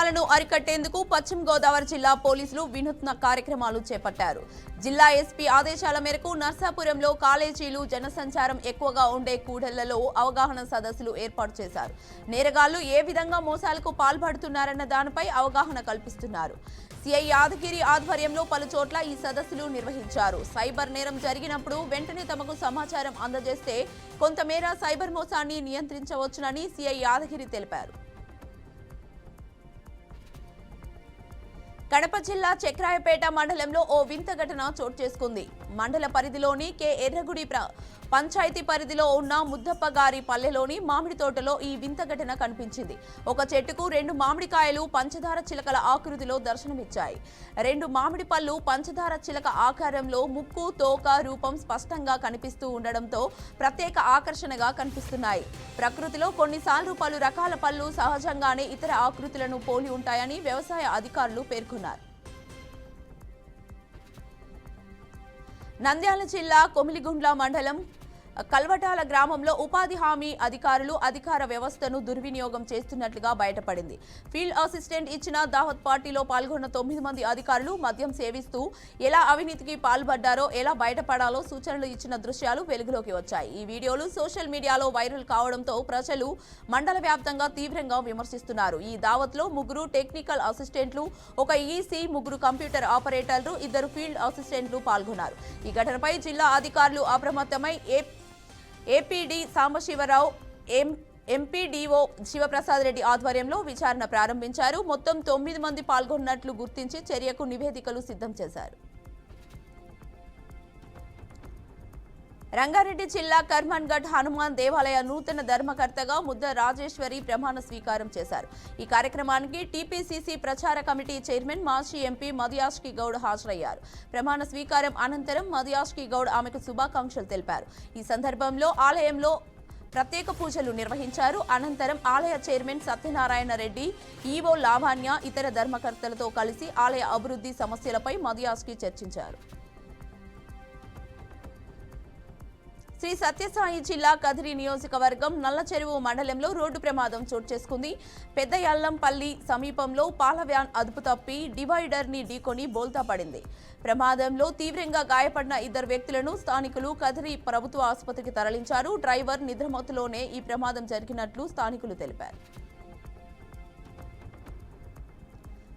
నేరాలను అరికట్టేందుకు పశ్చిమ గోదావరి జిల్లా పోలీసులు వినూత్న కార్యక్రమాలు చేపట్టారు. జిల్లా ఎస్పీ ఆదేశాల మేరకు నర్సాపురంలో కాలేజీలు, జనసంచారం ఎక్కువగా ఉండే కూడళ్లలో అవగాహన సదస్సులు ఏర్పాటు చేశారు. నేరగాళ్లు ఏ విధంగా మోసాలకు పాల్పడుతున్నారన్న దానిపై అవగాహన కల్పిస్తున్నారు. సిఐ యాదగిరి ఆధ్వర్యంలో పలు చోట్ల ఈ సదస్సులు నిర్వహించారు. సైబర్ నేరం జరిగినప్పుడు వెంటనే తమకు సమాచారం అందజేస్తే కొంతమేర సైబర్ మోసాన్ని నియంత్రించవచ్చునని సిఐ యాదగిరి తెలిపారు. కడప జిల్లా చక్రాయపేట మండలంలో ఓ వింత ఘటన చోటు చేసుకుంది. మండల పరిధిలోని కె ఎర్రగుడి పంచాయతీ పరిధిలో ఉన్న ముద్దప్పగారి పల్లెలోని మామిడి తోటలో ఈ వింత ఘటన కనిపించింది. ఒక చెట్టుకు 2 మామిడికాయలు పంచదార చిలకల ఆకృతిలో దర్శనమిచ్చాయి. 2 మామిడి పళ్ళు పంచదార చిలక ఆకారంలో ముక్కు, తోక రూపం స్పష్టంగా కనిపిస్తూ ఉండడంతో ప్రత్యేక ఆకర్షణగా కనిపిస్తున్నాయి. ప్రకృతిలో కొన్నిసార్లు పలు రకాల పళ్ళు సహజంగానే ఇతర ఆకృతులను పోలి ఉంటాయని వ్యవసాయ అధికారులు పేర్కొన్నారు. నంద్యాల జిల్లా కొమిలిగుండ్ల మండలం కల్వటాల గ్రామంలో ఉపాధి హామీ అధికారులు అధికార వ్యవస్థను దుర్వినియోగం చేస్తున్నట్లుగా బయటపడింది. ఫీల్డ్ అసిస్టెంట్ ఇచ్చిన దావత్ పార్టీలో పాల్గొన్న 9 మంది అధికారులు మద్యం సేవిస్తూ ఎలా అవినీతికి పాల్పడ్డారో, ఎలా బయటపడాలో సూచనలు ఇచ్చిన దృశ్యాలు వెలుగులోకి వచ్చాయి. ఈ వీడియోలు సోషల్ మీడియాలో వైరల్ కావడంతో ప్రజలు మండల వ్యాప్తంగా తీవ్రంగా విమర్శిస్తున్నారు. ఈ దావత్లో 3 టెక్నికల్ అసిస్టెంట్లు, ఒక ఈసీ, 3 కంప్యూటర్ ఆపరేటర్లు, 2 ఫీల్డ్ అసిస్టెంట్లు పాల్గొన్నారు. ఈ ఘటనపై జిల్లా అధికారులు అప్రమత్తమై ఏపీడీ సాంబశివరావు, ఎంపీడీఓ శివప్రసాద్ రెడ్డి ఆధ్వర్యంలో విచారణ ప్రారంభించారు. మొత్తం 9 మంది పాల్గొన్నట్లు గుర్తించి చర్యకు నివేదికలు సిద్ధం చేశారు. రంగారెడ్డి జిల్లా కర్మన్ఘట్ హనుమాన్ దేవాలయ నూతన ధర్మకర్తగా ముద్ద రాజేశ్వరి ప్రమాణ స్వీకారం చేశారు. ఈ కార్యక్రమానికి టీపీసీసీ ప్రచార కమిటీ చైర్మన్ మాజీ ఎంపీ మదియాష్కి గౌడ్ హాజరయ్యారు. ప్రమాణ స్వీకారం అనంతరం మదియాష్కి గౌడ్ ఆమెకు శుభాకాంక్షలు తెలిపారు. ఈ సందర్భంలో ఆలయంలో ప్రత్యేక పూజలు నిర్వహించారు. అనంతరం ఆలయ చైర్మన్ సత్యనారాయణ రెడ్డి, ఈవో లావణ్య ఇతర ధర్మకర్తలతో కలిసి ఆలయ అభివృద్ధి సమస్యలపై మదియాష్కి చర్చించారు. శ్రీ సత్యసాయి జిల్లా కదిరి నియోజకవర్గం నల్లచెరువు మండలంలో రోడ్డు ప్రమాదం చోటు చేసుకుంది. పెద్ద యల్లంపల్లి సమీపంలో పాల వ్యాన్ అదుపు తప్పి డివైడర్ ని ఢీకొని బోల్తా పడింది. ప్రమాదంలో తీవ్రంగా గాయపడిన 2 వ్యక్తులను స్థానికులు కదిరి ప్రభుత్వ ఆసుపత్రికి తరలించారు. డ్రైవర్ నిద్రమత్తులోనే ఈ ప్రమాదం జరిగినట్లు స్థానికులు తెలిపారు.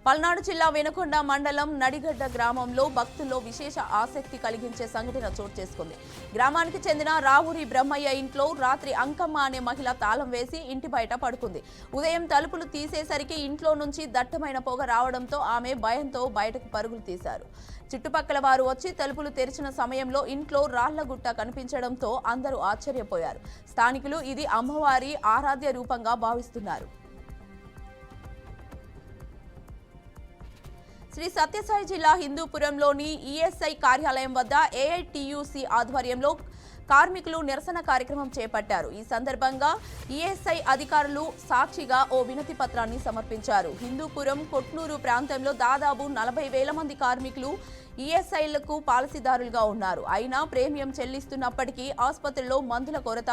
పల్నాడు జిల్లా వెనుకొండ మండలం నడిగడ్డ గ్రామంలో భక్తుల్లో విశేష ఆసక్తి కలిగించే సంఘటన చోటు చేసుకుంది. గ్రామానికి చెందిన రావూరి బ్రహ్మయ్య ఇంట్లో రాత్రి అంకమ్మ అనే మహిళ తాళం వేసి ఇంటి బయట పడుకుంది. ఉదయం తలుపులు తీసేసరికి ఇంట్లో నుంచి దట్టమైన పొగ రావడంతో ఆమె భయంతో బయటకు పరుగులు తీశారు. చుట్టుపక్కల వారు వచ్చి తలుపులు తెరిచిన సమయంలో ఇంట్లో రాళ్లగుట్ట కనిపించడంతో అందరూ ఆశ్చర్యపోయారు. స్థానికులు ఇది అమ్మవారి ఆరాధ్య రూపంగా భావిస్తున్నారు. శ్రీ సత్యసాయి జిల్లా హిందూపురంలోని ఈఎస్ఐ కార్యాలయం వద్ద ఏఐటియుసి ఆధ్వర్యంలో కార్మికులు నిరసన కార్యక్రమం చేపట్టారు. ఈ సందర్భంగా ఈఎస్ఐ అధికారులు సాక్షిగా ఓ వినతి పత్రాన్ని సమర్పించారు. హిందూపురం, కొట్నూరు ప్రాంతంలో దాదాపు 40,000 మంది కార్మికులు ఈఎస్ఐలకు పాలసీదారులుగా ఉన్నారు. అయినా ప్రీమియం చెల్లిస్తున్నప్పటికీ ఆసుపత్రుల్లో మందుల కొరత,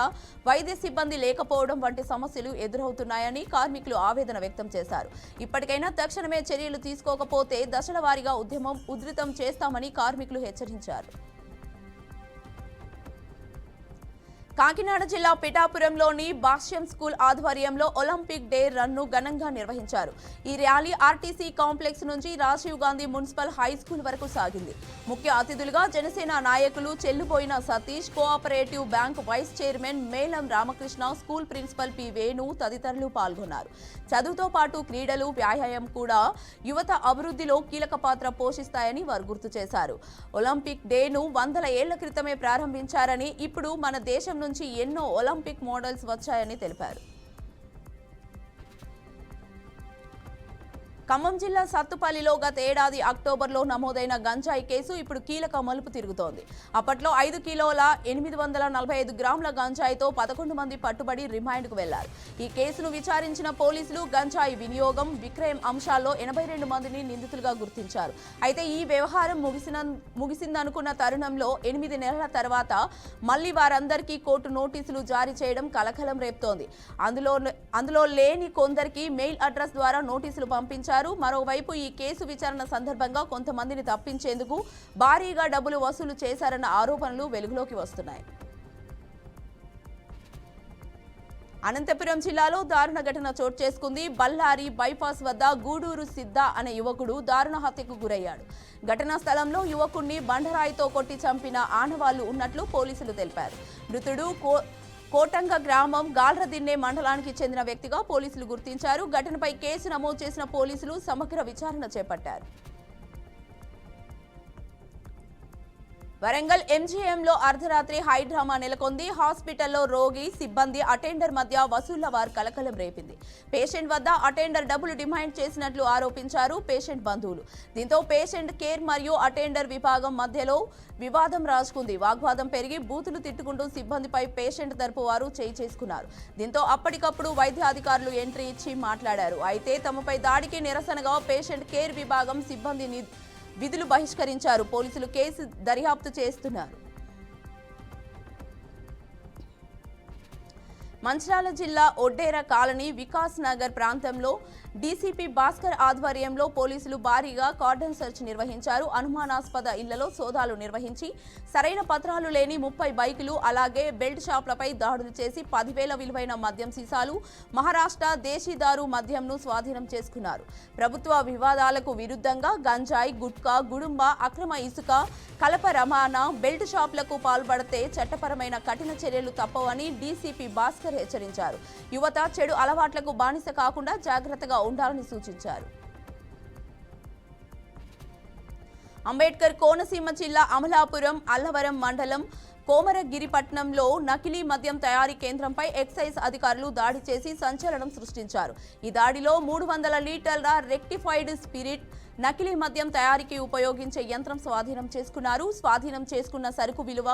వైద్య సిబ్బంది లేకపోవడం వంటి సమస్యలు ఎదురవుతున్నాయని కార్మికులు ఆవేదన వ్యక్తం చేశారు. ఇప్పటికైనా తక్షణమే చర్యలు తీసుకోకపోతే దశల వారీగా ఉద్యమం ఉధృతం చేస్తామని కార్మికులు హెచ్చరించారు. కాకినాడ జిల్లా పిఠాపురంలోని భాష్యం స్కూల్ ఆధ్వర్యంలో ఒలింపిక్ డే రన్ను ఘనంగా నిర్వహించారు. ఈ ర్యాలీ ఆర్టీసీ కాంప్లెక్స్ నుంచి Rajiv Gandhi municipal high school వరకు సాగింది. ముఖ్య అతిథులుగా జనసేన నాయకులు Chelluboina Satish, cooperative bank vice chairman Melam Ramakrishna, school principal P Venu తదితరులు పాల్గొన్నారు. చదువుతో పాటు క్రీడలు, వ్యాయామం కూడా యువత అభివృద్ధిలో కీలక పాత్ర పోషిస్తాయని వారు గుర్తు చేశారు. ఒలింపిక్ డేను 100 ఏళ్ల క్రితమే ప్రారంభించారని, ఇప్పుడు మన దేశం నుంచి ఎన్నో ఒలింపిక్ మోడల్స్ వచ్చాయని తెలిపారు. ఖమ్మం జిల్లా సత్తుపల్లిలో గత ఏడాది అక్టోబర్లో నమోదైన గంజాయి కేసు ఇప్పుడు కీలక మలుపు తిరుగుతోంది. అప్పట్లో 5 కిలోల 845 గ్రాముల గంజాయితో 11 మంది పట్టుబడి రిమాండ్కు వెళ్లారు. ఈ కేసును విచారించిన పోలీసులు గంజాయి వినియోగం, విక్రయం అంశాల్లో 82 మందిని నిందితులుగా గుర్తించారు. అయితే ఈ వ్యవహారం ముగిసిందనుకున్న తరుణంలో 8 నెలల తర్వాత మళ్లీ వారందరికీ కోర్టు నోటీసులు జారీ చేయడం కలకలం రేపుతోంది. అందులో లేని కొందరికి మెయిల్ అడ్రస్ ద్వారా నోటీసులు పంపించారు. మరోవైపు ఈ కేసు విచారణ సందర్భంగా కొంతమందిని తప్పించేందుకు భారీగా డబ్బులు వసూలు చేశారన్న ఆరోపణలు వెలుగులోకి వస్తున్నాయి. అనంతపురం జిల్లాలో దారుణ ఘటన చోటు చేసుకుంది. బళ్ళారి బైపాస్ వద్ద గూడూరు సిద్ధ అనే యువకుడు దారుణ హత్యకు గురయ్యాడు. ఘటనా స్థలంలో యువకుడిని బండరాయితో కొట్టి చంపిన ఆనవాళ్లు ఉన్నట్లు పోలీసులు తెలిపారు. మృతుడు కోటంగ గ్రామం గాల్రదిన్నె మండలానికి చెందిన వ్యక్తిగా పోలీసులు గుర్తించారు. ఘటనపై కేసు నమోదు చేసిన పోలీసులు సమగ్ర విచారణ చేపట్టారు. వరంగల్ ఎంజీఎంలో అర్ధరాత్రి హైడ్రామా నెలకొంది. హాస్పిటల్లో రోగి, సిబ్బంది, అటెండర్ మధ్య వసూళ్ల వారు కలకలం రేపింది. పేషెంట్ వద్ద అటెండర్ డబ్బులు డిమాండ్ చేసినట్లు ఆరోపించారు పేషెంట్ బంధువులు. దీంతో పేషెంట్ కేర్ మరియు అటెండర్ విభాగం మధ్యలో వివాదం రాజుకుంది. వాగ్వాదం పెరిగి బూతులు తిట్టుకుంటూ సిబ్బందిపై పేషెంట్ తరపు వారు చేయి చేసుకున్నారు. దీంతో అప్పటికప్పుడు వైద్యాధికారులు ఎంట్రీ ఇచ్చి మాట్లాడారు. అయితే తమపై దాడికి నిరసనగా పేషెంట్ కేర్ విభాగం సిబ్బందిని విధులు బహిష్కరించారు. పోలీసులు కేసు దర్యాప్తు చేస్తున్నారు. మంచిర్యాల జిల్లా ఒడ్డేర కాలనీ వికాస్ నగర్ ప్రాంతంలో డీసీపీ భాస్కర్ ఆధ్వర్యంలో పోలీసులు భారీగా కార్డన్ సెర్చ్ నిర్వహించారు. అనుమానాస్పద ఇళ్లలో సోదాలు నిర్వహించి సరైన పత్రాలు లేని 30 బైకులు, అలాగే బెల్ట్ షాపులపై దాడులు చేసి 10,000 విలువైన మద్యం సీసాలు, మహారాష్ట్ర దేశీదారు మద్యంను స్వాధీనం చేసుకున్నారు. ప్రభుత్వ వివాదాలకు విరుద్ధంగా గంజాయి, గుట్కా, గుడుంబ, అక్రమ ఇసుక, కలప రవాణా, బెల్ట్ షాపులకు పాల్పడితే చట్టపరమైన కఠిన చర్యలు తప్పవని డీసీపీ భాస్కర్ హెచ్చరించారు. యువత చెడు అలవాట్లకు బానిస కాకుండా జాగ్రత్తగా ఉండాలని సూచించారు. అంబేద్కర్ కోనసీమ జిల్లా అమలాపురం అల్లవరం మండలం కోమరగిరిపట్నంలో నకిలీ మద్యం తయారీ కేంద్రంపై ఎక్సైజ్ అధికారులు దాడి చేసి సంచలనం సృష్టించారు. ఈ దాడిలో 300 లీటర్ల రెక్టిఫైడ్ స్పిరిట్, నకిలీ మద్యం తయారీకి ఉపయోగించే యంత్రం స్వాధీనం చేసుకున్నారు. స్వాధీనం చేసుకున్న సరుకు విలువ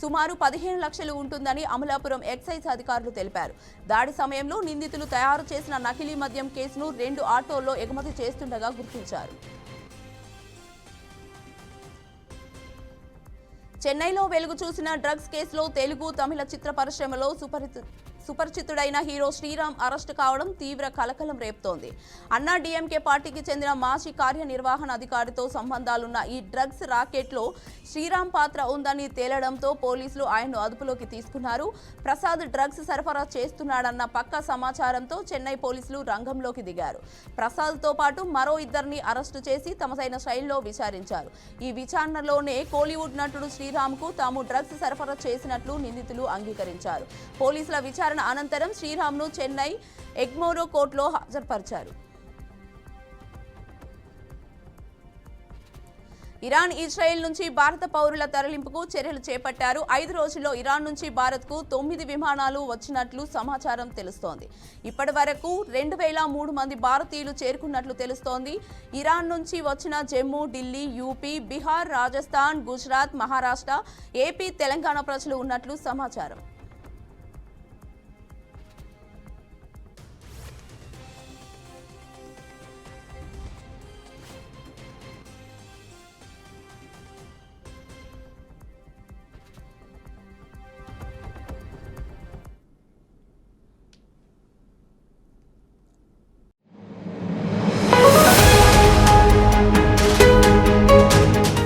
సుమారు 15 లక్షలు ఉంటుందని అమలాపురం ఎక్సైజ్ అధికారులు తెలిపారు. దాడి సమయంలో నిందితులు తయారు చేసిన నకిలీ మద్యం కేసును 2 ఆటోల్లో ఎగుమతి చేస్తుండగా గుర్తించారు. చెన్నైలో వెలుగు చూసిన డ్రగ్స్ కేసులో తెలుగు, తమిళ చిత్ర పరిశ్రమలో సుపరిచితుడైన హీరో శ్రీరామ్ అరెస్టు కావడం తీవ్ర కలకలం రేపుతోంది. అన్నా డీఎంకే పార్టీకి చెందిన మాజీ కార్యనిర్వహణ అధికారితో సంబంధాలున్న ఈ డ్రగ్స్ రాకెట్లో శ్రీరామ్ పాత్ర ఉందని తేలడంతో పోలీసులు ఆయన్ను అదుపులోకి తీసుకున్నారు. ప్రసాద్ డ్రగ్స్ సరఫరా చేస్తున్నాడన్న పక్కా సమాచారంతో చెన్నై పోలీసులు రంగంలోకి దిగారు. ప్రసాద్తో పాటు మరో 2 అరెస్టు చేసి తమదైన శైలిలో విచారించారు. ఈ విచారణలోనే కోలీవుడ్ నటుడు శ్రీరామ్కు తాము డ్రగ్స్ సరఫరా చేసినట్లు నిందితులు అంగీకరించారు. పోలీసుల విచారణ అనంతరం శ్రీరామ్ను చెన్నై ఎగ్మోరో కోర్టులో హాజరుపరిచారు. ఇరాన్, ఇజ్రాయెల్ నుంచి భారత పౌరుల తరలింపుకు చర్యలు చేపట్టారు. 5 రోజుల్లో ఇరాన్ నుంచి భారత్కు 9 విమానాలు వచ్చినట్లు సమాచారం తెలుస్తోంది. ఇప్పటి వరకు 2,003 మంది భారతీయులు చేరుకున్నట్లు తెలుస్తోంది. ఇరాన్ నుంచి వచ్చిన జమ్మూ, ఢిల్లీ, యూపీ, బీహార్, రాజస్థాన్, గుజరాత్, మహారాష్ట్ర, ఏపీ, తెలంగాణ ప్రజలు ఉన్నట్లు సమాచారం.